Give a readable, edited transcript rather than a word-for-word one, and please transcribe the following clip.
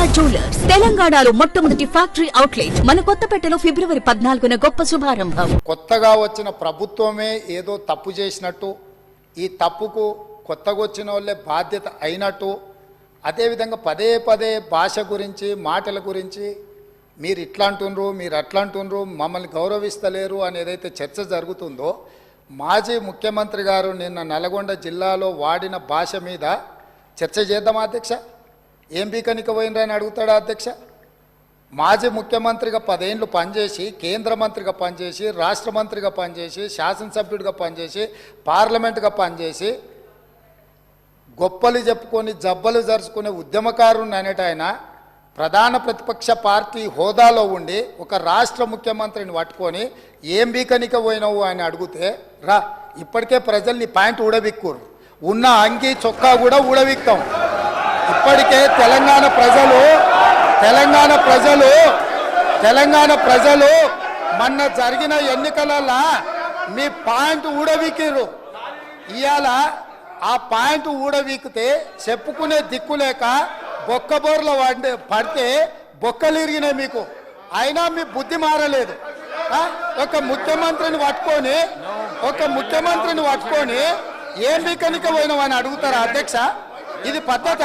Durga jewellers తెలంగాణలో మొట్టమొదటి factory outlet మన కొత్తపేటలో ఫిబ్రవరి 14న గొప్ప శుభారంభం. కొత్తగా వచ్చిన ప్రభుత్వమే ఏదో తప్పు చేసినట్టు, ఈ తప్పుకు కొత్తగా వచ్చిన వాళ్ళే బాధ్యత అయినట్టు, అదేవిధంగా పదే పదే భాష గురించి మాటల గురించి మీరు ఇట్లా అంటుండ్రు, మీరు అట్లా అంటుండ్రు, మమ్మల్ని గౌరవిస్తలేరు అని ఏదైతే చర్చ జరుగుతుందో, మాజీ ముఖ్యమంత్రి గారు నిన్న నల్గొండ జిల్లాలో వాడిన భాష మీద చర్చ చేద్దామా అధ్యక్ష? ఏం బీకనిక పోయినరా అని అడుగుతాడా అధ్యక్ష? మాజీ ముఖ్యమంత్రిగా 10 ఏళ్ళు పనిచేసి, కేంద్ర మంత్రిగా పనిచేసి, రాష్ట్ర మంత్రిగా పనిచేసి, శాసనసభ్యుడిగా పనిచేసి, పార్లమెంటుగా పనిచేసి, గొప్పలు చెప్పుకొని జబ్బలు జరుచుకునే ఉద్యమకారుని అనేట ఆయన ప్రధాన ప్రతిపక్ష పార్టీ హోదాలో ఉండి ఒక రాష్ట్ర ముఖ్యమంత్రిని పట్టుకొని ఏం బీకనిక పోయినావు అని అడిగితే, రా ఇప్పటికే ప్రజల్ని ప్యాంట్ ఊడబిక్కురు, ఉన్న అంగి చొక్కా కూడా ఊడబిక్తాం. ఇప్పటికే తెలంగాణ ప్రజలు మొన్న జరిగిన ఎన్నికలలో మీ పాయింట్ ఊడవీకిరు. ఇవాళ ఆ పాయింట్ ఊడవీకితే చెప్పుకునే దిక్కు లేక బొక్కబోర్ల పడితే బొక్కలు ఇరిగినాయి మీకు. అయినా మీ బుద్ధి మారలేదు. ఒక ముఖ్యమంత్రిని పట్టుకొని ఏం బీకనిక పోయినావు అని అడుగుతారా అధ్యక్ష? ఇది పద్ధత?